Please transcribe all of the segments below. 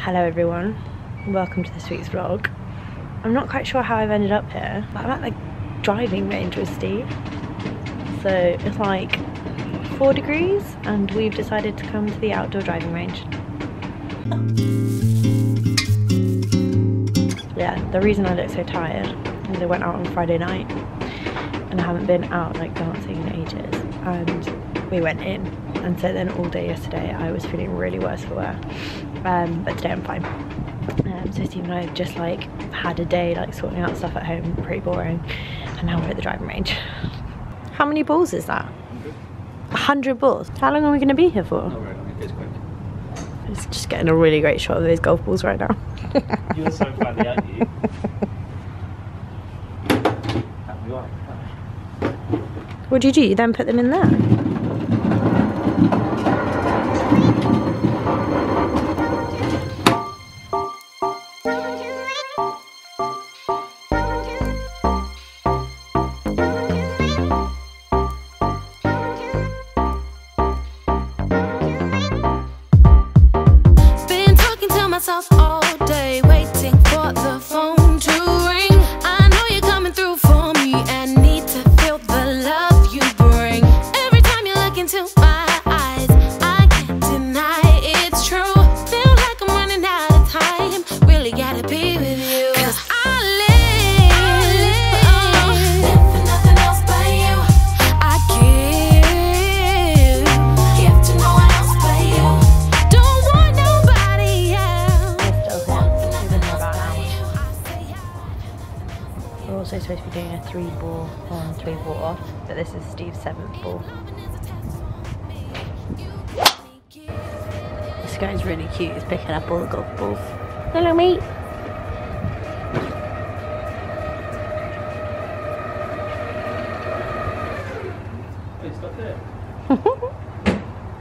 Hello everyone, welcome to this week's vlog. I'm not quite sure how I've ended up here, but I'm at the driving range with Steve. So it's like 4 degrees and we've decided to come to the outdoor driving range. Yeah, the reason I look so tired is I went out on Friday night and I haven't been out like dancing in ages, and we went in, and so then all day yesterday I was feeling really worse for wear, but today I'm fine. So Steve and I have just like had a day like sorting out stuff at home, pretty boring, and now we're at the driving range. How many balls is that? 100 balls? How long are we going to be here for? Oh, right, it's quick. It's just getting a really great shot of those golf balls right now. You're so funny, aren't you? What do? You then put them in there? Been talking to myself all day, waiting for the phone to ring. I know you're coming through for me and need to feel the love you bring. Every time you look into my eyes, I can't deny it's true. Feel like I'm running out of time, really gotta be with you. 'Cause I live for nothing else but you. I give to no one else but you. Don't want nobody else. We're also supposed to be doing a 3-ball on, 3-ball off, but this is Steve's 7th ball. This guy's really cute, he's picking up all the golf balls. Hello mate!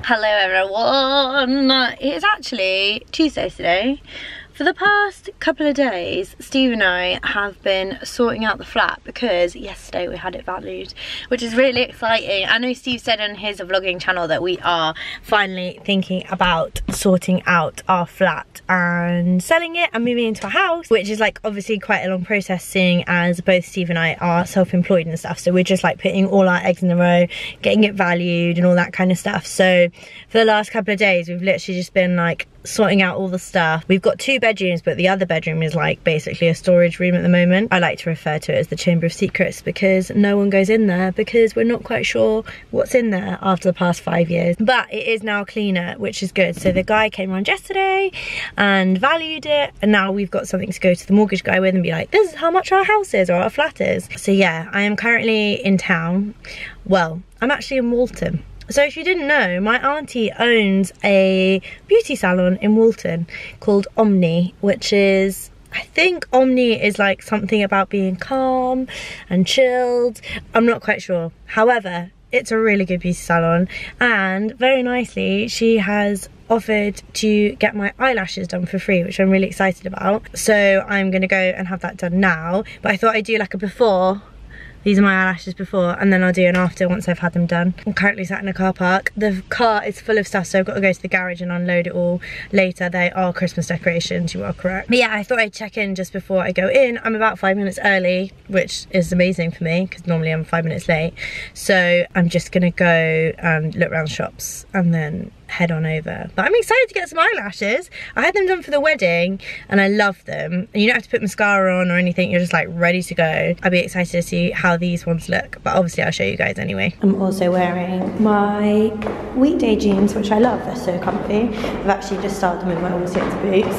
Hello everyone! It's actually Tuesday today. For the past couple of days, Steve and I have been sorting out the flat because yesterday we had it valued, which is really exciting. I know Steve said on his vlogging channel that we are finally thinking about sorting out our flat and selling it and moving into a house, which is like obviously quite a long process, seeing as both Steve and I are self-employed and stuff. So we're just like putting all our eggs in a row, getting it valued and all that kind of stuff. So for the last couple of days, we've literally just been like sorting out all the stuff. We've got 2 bedrooms, but the other bedroom is like basically a storage room at the moment. I like to refer to it as the Chamber of Secrets because no one goes in there because we're not quite sure what's in there after the past 5 years. But it is now cleaner, which is good. So the guy came around yesterday and valued it, and now we've got something to go to the mortgage guy with and be like, this is how much our house is or our flat is. So yeah, I am currently in town. Well, I'm actually in Walton. So if you didn't know, my auntie owns a beauty salon in Walton called Omni, which is, I think Omni is like something about being calm and chilled. I'm not quite sure. However, it's a really good beauty salon, and very nicely she has offered to get my eyelashes done for free, which I'm really excited about. So I'm gonna go and have that done now, but I thought I'd do like a before. These are my eyelashes before, and then I'll do an after once I've had them done. I'm currently sat in a car park. The car is full of stuff, so I've got to go to the garage and unload it all later. They are Christmas decorations, you are correct. But yeah, I thought I'd check in just before I go in. I'm about 5 minutes early, which is amazing for me, because normally I'm 5 minutes late. So I'm just gonna go and look around the shops and then head on over. But I'm excited to get some eyelashes. I had them done for the wedding and I love them. And you don't have to put mascara on or anything, you're just like ready to go. I'll be excited to see how these ones look, but obviously I'll show you guys anyway. I'm also wearing my weekday jeans, which I love, they're so comfy. I've actually just started them with my all-six boots,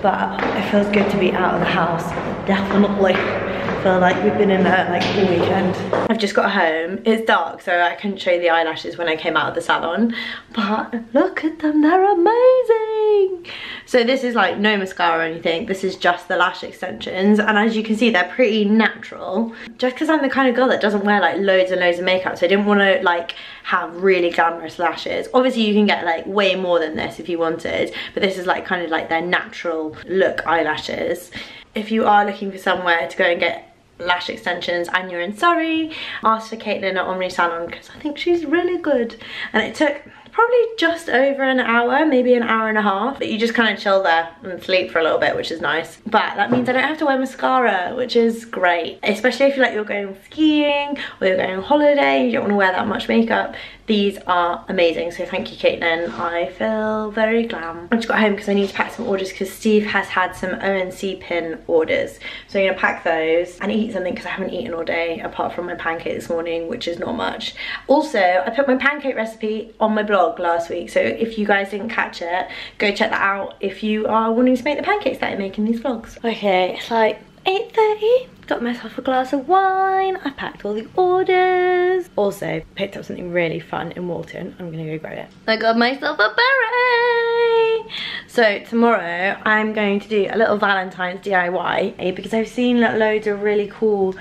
but it feels good to be out of the house, definitely. I feel like we've been in there like all weekend. I've just got home. It's dark, so I couldn't show you the eyelashes when I came out of the salon, but look at them, they're amazing. So this is like no mascara or anything, this is just the lash extensions, and as you can see they're pretty natural. Just because I'm the kind of girl that doesn't wear like loads and loads of makeup, so I didn't want to like have really glamorous lashes. Obviously you can get like way more than this if you wanted, but this is like kind of like their natural look eyelashes. If you are looking for somewhere to go and get lash extensions and you're in Surrey, ask for Caitlin at Omni Salon because I think she's really good. And it took probably just over an hour, maybe an hour and a half, but you just kind of chill there and sleep for a little bit, which is nice. But that means I don't have to wear mascara, which is great, especially if you're going skiing or you're going on holiday, you don't want to wear that much makeup. These are amazing, so thank you, Caitlin. I feel very glam. I just got home because I need to pack some orders because Steve has had some ONC pin orders. So I'm gonna pack those and eat something because I haven't eaten all day apart from my pancake this morning, which is not much. Also, I put my pancake recipe on my blog last week, so if you guys didn't catch it, go check that out if you are wanting to make the pancakes that I make in these vlogs. Okay, it's like 8:30. Got myself a glass of wine. I packed all the orders. Also, picked up something really fun in Walton. I'm gonna go grab it. I got myself a beret. So tomorrow I'm going to do a little Valentine's DIY because I've seen loads of really cool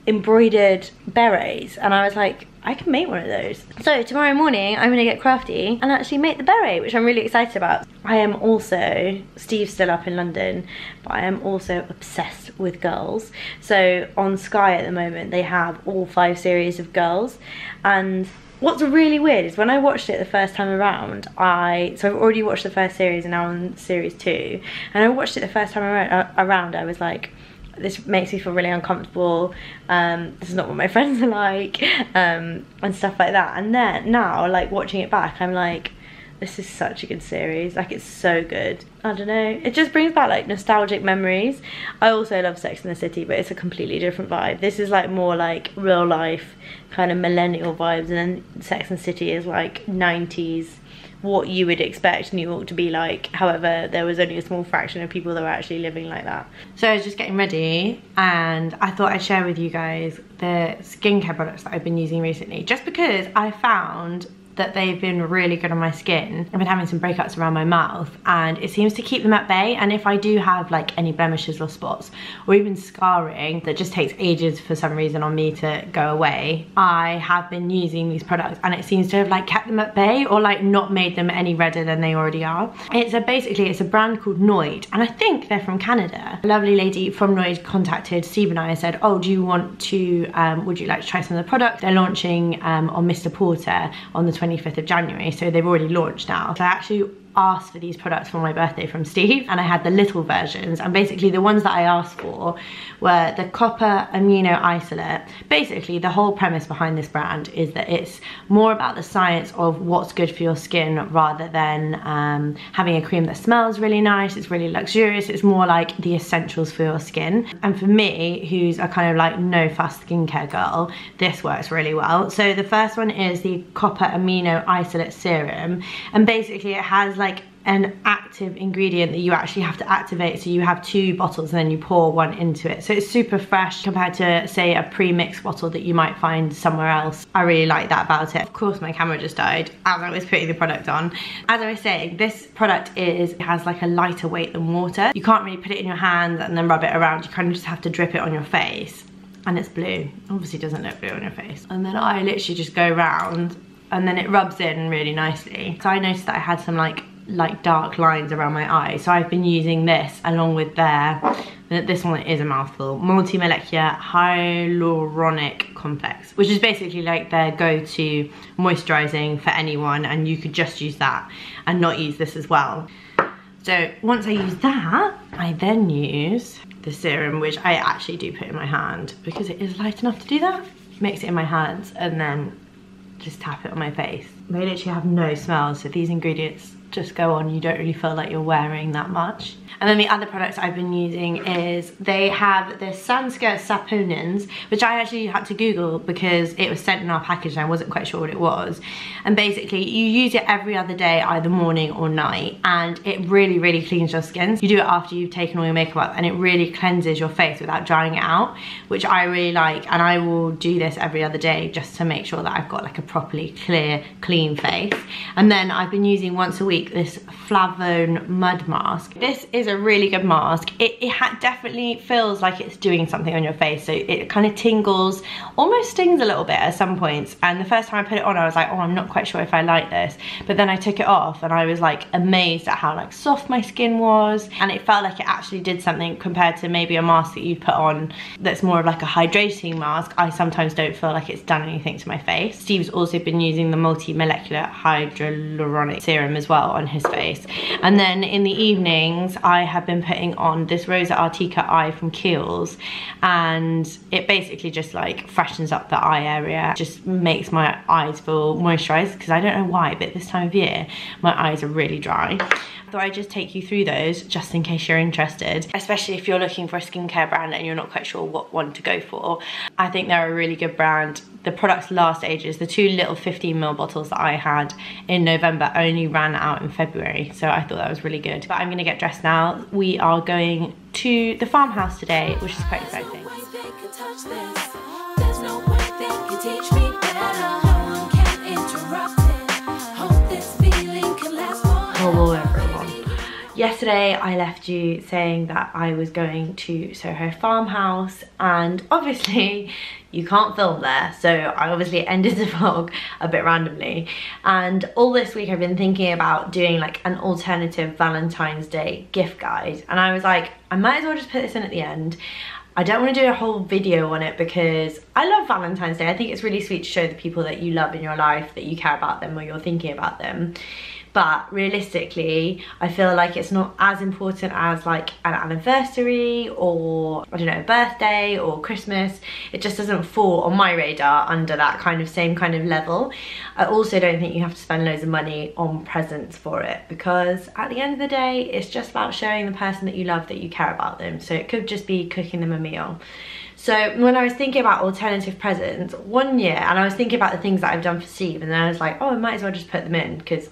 embroidered berets and I was like, I can make one of those. So tomorrow morning I'm gonna get crafty and actually make the beret, which I'm really excited about. I am also, Steve's still up in London, but I am also obsessed with girls. So on Sky at the moment they have all 5 series of girls, and what's really weird is when I watched it the first time around, so I've already watched the first series and now on series 2, and I watched it the first time around I was like, this makes me feel really uncomfortable, this is not what my friends are like, and stuff like that. And then now, like, watching it back, I'm like, this is such a good series, like, it's so good. I don't know, it just brings back like nostalgic memories. I also love Sex and the City, but it's a completely different vibe. This is like more like real life kind of millennial vibes, and then Sex and the City is like 90s, what you would expect New York to be like. However, there was only a small fraction of people that were actually living like that. So I was just getting ready and I thought I'd share with you guys the skincare products that I've been using recently, just because I found that they've been really good on my skin. I've been having some breakouts around my mouth and it seems to keep them at bay, and if I do have like any blemishes or spots or even scarring that just takes ages for some reason on me to go away, I have been using these products and it seems to have like kept them at bay or like not made them any redder than they already are. Basically it's a brand called Niod, and I think they're from Canada. A lovely lady from Niod contacted Steve and I said, oh, do you want to, would you like to try some of the products? They're launching on Mr. Porter on the 25th of January, so they've already launched now. So I actually asked for these products for my birthday from Steve, and I had the little versions, and basically the ones that I asked for were the copper amino isolate. Basically the whole premise behind this brand is that it's more about the science of what's good for your skin rather than having a cream that smells really nice, it's really luxurious. It's more like the essentials for your skin, and for me, who's a kind of like no fuss skincare girl, this works really well. So the first one is the copper amino isolate serum, and basically it has like an active ingredient that you actually have to activate. So you have 2 bottles and then you pour one into it, so it's super fresh compared to say a pre-mixed bottle that you might find somewhere else. I really like that about it. Of course my camera just died as I was putting the product on. As I was saying, this product has like a lighter weight than water. You can't really put it in your hands and then rub it around, you kind of just have to drip it on your face, and it's blue. Obviously it doesn't look blue on your face. And then I literally just go around and then it rubs in really nicely. So I noticed that I had some like dark lines around my eyes, so I've been using this along with this one is a mouthful, multi-molecular hyaluronic complex, which is basically like their go-to moisturizing for anyone, and you could just use that and not use this as well. So once I use that, I then use the serum, which I actually do put in my hand because it is light enough to do that. Mix it in my hands and then just tap it on my face. They literally have no smell, so these ingredients just go on, you don't really feel like you're wearing that much. And then the other products I've been using is they have the Sanskrit saponins, which I actually had to Google because it was sent in our package and I wasn't quite sure what it was. And basically you use it every other day, either morning or night, and it really, really cleans your skin. You do it after you've taken all your makeup off and it really cleanses your face without drying it out, which I really like, and I will do this every other day just to make sure that I've got like a properly clear, clean face. And then I've been using once a week week this Flavone mud mask. This is a really good mask. It definitely feels like it's doing something on your face, so it kind of tingles, almost stings a little bit at some points. And the first time I put it on, I was like, oh, I'm not quite sure if I like this. But then I took it off and I was like amazed at how like soft my skin was, and it felt like it actually did something compared to maybe a mask that you put on that's more of like a hydrating mask. I sometimes don't feel like it's done anything to my face. Steve's also been using the multi-molecular hyaluronic serum as well on his face. And then in the evenings, I have been putting on this Rosa Artica eye from Kiehl's, and it basically just like freshens up the eye area, just makes my eyes feel moisturized, because I don't know why, but this time of year, my eyes are really dry. So I just take you through those just in case you're interested, especially if you're looking for a skincare brand and you're not quite sure what one to go for. I think they're a really good brand. The products last ages. The 2 little 15ml bottles that I had in November only ran out in February, so I thought that was really good. But I'm gonna get dressed now. We are going to the farmhouse today, which is quite exciting. Hello everyone. Yesterday I left you saying that I was going to Soho Farmhouse, and obviously you can't film there, so I obviously ended the vlog a bit randomly. And all this week I've been thinking about doing like an alternative Valentine's Day gift guide, and I was like, I might as well just put this in at the end. I don't want to do a whole video on it because I love Valentine's Day. I think it's really sweet to show the people that you love in your life that you care about them or you're thinking about them. But realistically, I feel like it's not as important as like an anniversary or, I don't know, a birthday or Christmas. It just doesn't fall on my radar under that kind of same kind of level. I also don't think you have to spend loads of money on presents for it, because at the end of the day, it's just about showing the person that you love that you care about them. So it could just be cooking them a meal. So when I was thinking about alternative presents one year, and I was thinking about the things that I've done for Steve, and then I was like, oh, I might as well just put them in, because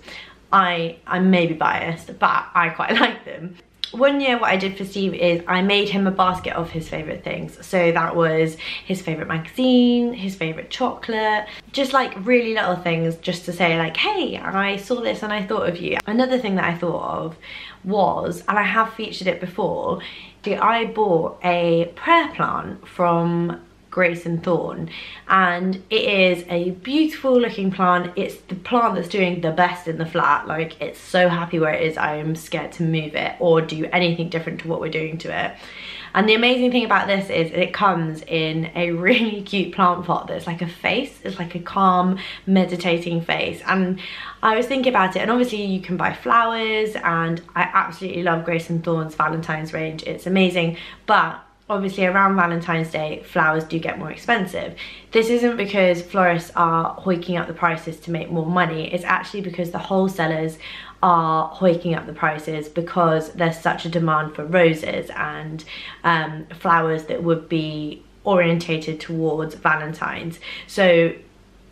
I'm maybe biased, but I quite like them. One year what I did for Steve is I made him a basket of his favourite things. So that was his favourite magazine, his favourite chocolate, just like really little things just to say like, hey, I saw this and I thought of you. Another thing that I thought of was, and I have featured it before, I bought a prayer plant from Grace and Thorn, and it is a beautiful looking plant. It's the plant that's doing the best in the flat. Like, it's so happy where it is. I am scared to move it or do anything different to what we're doing to it. And the amazing thing about this is it comes in a really cute plant pot that's like a face. It's like a calm, meditating face. And I was thinking about it, and obviously you can buy flowers, and I absolutely love Grace and Thorn's Valentine's range. It's amazing, but obviously around Valentine's Day, flowers do get more expensive. This isn't because florists are hoiking up the prices to make more money. It's actually because the wholesalers are hoiking up the prices because there's such a demand for roses and flowers that would be orientated towards Valentine's. So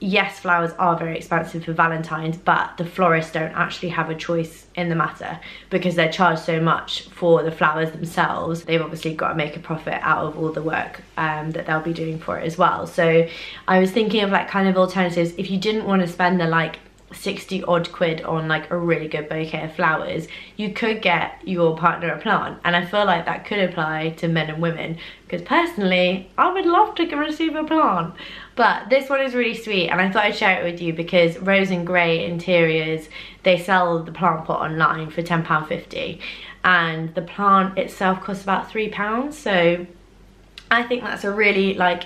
yes, flowers are very expensive for Valentine's, but the florists don't actually have a choice in the matter because they're charged so much for the flowers themselves. They've obviously got to make a profit out of all the work that they'll be doing for it as well. So I was thinking of like kind of alternatives. If you didn't want to spend the like 60 odd quid on like a really good bouquet of flowers, you could get your partner a plant. And I feel like that could apply to men and women, because personally I would love to receive a plant. But this one is really sweet, and I thought I'd share it with you because Rose and Grey Interiors, they sell the plant pot online for £10.50, and the plant itself costs about £3. So I think that's a really like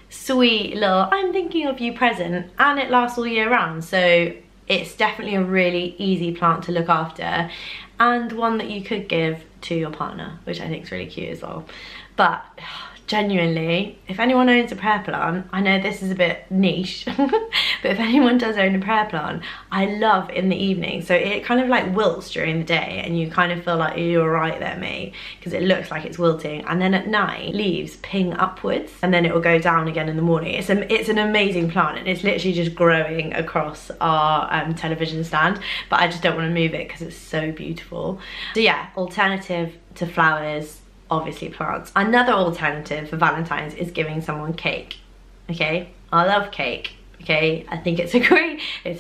sweet little I'm thinking of you present, and it lasts all year round. So it's definitely a really easy plant to look after, and one that you could give to your partner, which I think is really cute as well. But genuinely, if anyone owns a prayer plant, I know this is a bit niche, but if anyone does own a prayer plant, I love in the evening. So it kind of like wilts during the day, and you kind of feel like you're right there, mate, because it looks like it's wilting. And then at night, leaves ping upwards, and then it will go down again in the morning. It's an amazing plant, and it's literally just growing across our television stand, but I just don't want to move it because it's so beautiful. So yeah, alternative to flowers, obviously plants. Another alternative for Valentine's is giving someone cake. Okay, I love cake Okay, I think it's a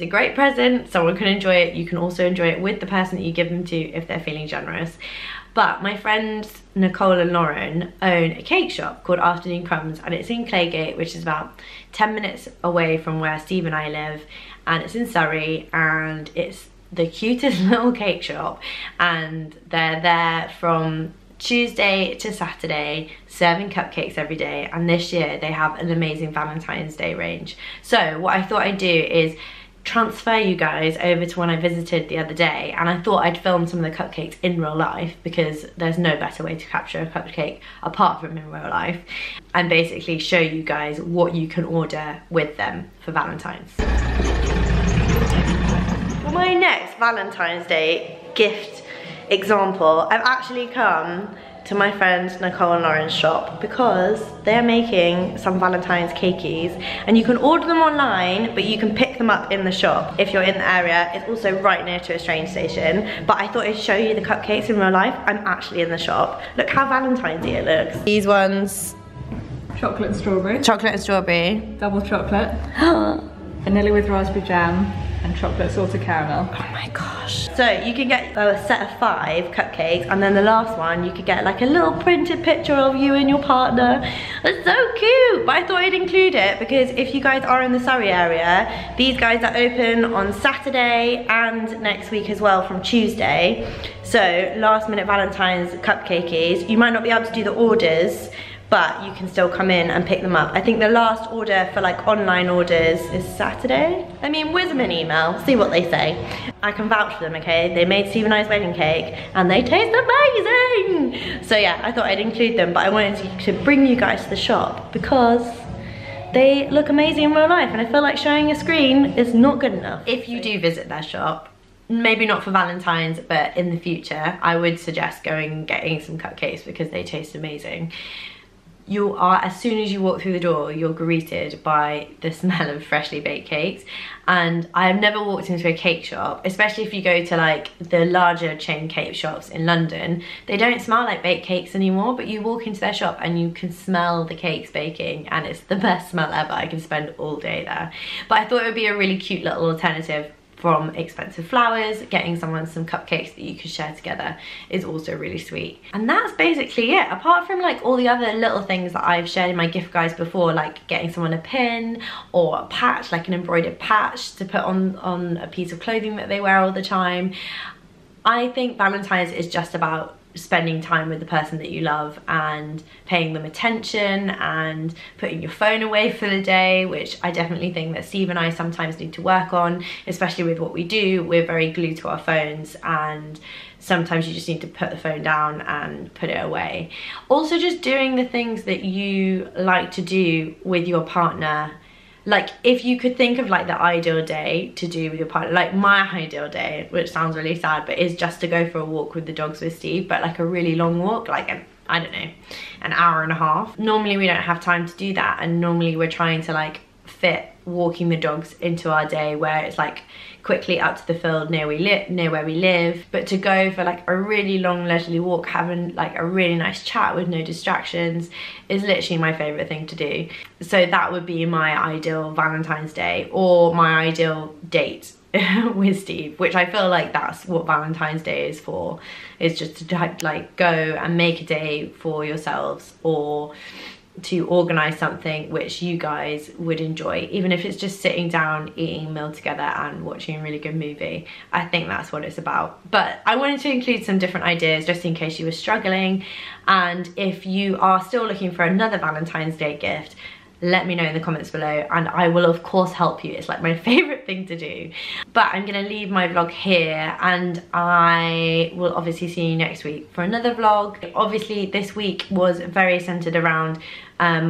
great present. Someone can enjoy it. You can also enjoy it with the person that you give them to if they're feeling generous. But my friends Nicole and Lauren own a cake shop called Afternoon Crumbs, and it's in Claygate, which is about 10 minutes away from where Steve and I live, and it's in Surrey, and it's the cutest little cake shop, and they're there from Tuesday to Saturday serving cupcakes every day, and this year they have an amazing Valentine's Day range. So what I thought I'd do is transfer you guys over to when I visited the other day, and I thought I'd film some of the cupcakes in real life because there's no better way to capture a cupcake apart from in real life, and basically show you guys what you can order with them for Valentine's. For my next Valentine's Day gift example, I've actually come to my friend Nicole and Lauren's shop because they're making some Valentine's cakeys, and you can order them online but you can pick them up in the shop if you're in the area. It's also right near to a train station, but I thought I'd show you the cupcakes in real life. I'm actually in the shop. Look how Valentine's-y it looks. These ones, chocolate and strawberry. Chocolate and strawberry. Double chocolate. Vanilla with raspberry jam and chocolate salted caramel. Oh my gosh. So you can get a set of 5 cupcakes, and then the last one you could get like a little printed picture of you and your partner. It's so cute, but I thought I'd include it because if you guys are in the Surrey area, these guys are open on Saturday and next week as well from Tuesday. So last minute Valentine's cupcakeys. You might not be able to do the orders, but you can still come in and pick them up. I think the last order for like online orders is Saturday. I mean, whiz them an email, see what they say. I can vouch for them, okay? They made Steve and I's wedding cake and they taste amazing. So yeah, I thought I'd include them, but I wanted to bring you guys to the shop because they look amazing in real life, and I feel like showing a screen is not good enough. If you do visit their shop, maybe not for Valentine's, but in the future, I would suggest going and getting some cupcakes because they taste amazing. You are, as soon as you walk through the door, you're greeted by the smell of freshly baked cakes. And I've never walked into a cake shop, especially if you go to like the larger chain cake shops in London. They don't smell like baked cakes anymore, but you walk into their shop and you can smell the cakes baking, and it's the best smell ever. I can spend all day there. But I thought it would be a really cute little alternative from expensive flowers. Getting someone some cupcakes that you could share together is also really sweet. And that's basically it, apart from like all the other little things that I've shared in my gift guides before, like getting someone a pin or a patch, like an embroidered patch to put on a piece of clothing that they wear all the time. I think Valentine's is just about spending time with the person that you love and paying them attention and putting your phone away for the day, which I definitely think that Steve and I sometimes need to work on, especially with what we do. We're very glued to our phones, and sometimes you just need to put the phone down and put it away. Also, just doing the things that you like to do with your partner. Like, if you could think of like the ideal day to do with your partner, like my ideal day, which sounds really sad, but is just to go for a walk with the dogs with Steve, but like a really long walk, like I don't know, an hour and a half. Normally we don't have time to do that, and normally we're trying to like fit walking the dogs into our day where it's like quickly up to the field near where we live. But to go for like a really long leisurely walk, having like a really nice chat with no distractions, is literally my favorite thing to do. So that would be my ideal Valentine's Day, or my ideal date with Steve, which I feel like that's what Valentine's Day is for, is just to like go and make a day for yourselves, or to organize something which you guys would enjoy, even if it's just sitting down, eating a meal together and watching a really good movie. I think that's what it's about. But I wanted to include some different ideas just in case you were struggling, and if you are still looking for another Valentine's Day gift, let me know in the comments below and I will of course help you. It's like my favorite thing to do. But I'm gonna leave my vlog here, and I will obviously see you next week for another vlog. Obviously this week was very centered around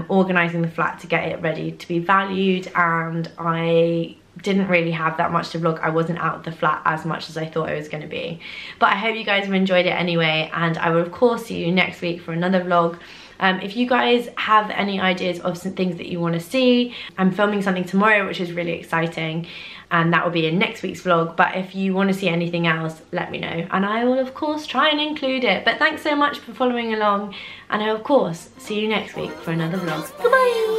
organizing the flat to get it ready to be valued, and I didn't really have that much to vlog. I wasn't out of the flat as much as I thought I was going to be. But I hope you guys have enjoyed it anyway, and I will of course see you next week for another vlog. If you guys have any ideas of some things that you want to see, I'm filming something tomorrow which is really exciting, and that will be in next week's vlog. But if you want to see anything else, let me know and I will of course try and include it. But thanks so much for following along, and I will of course see you next week for another vlog. Goodbye!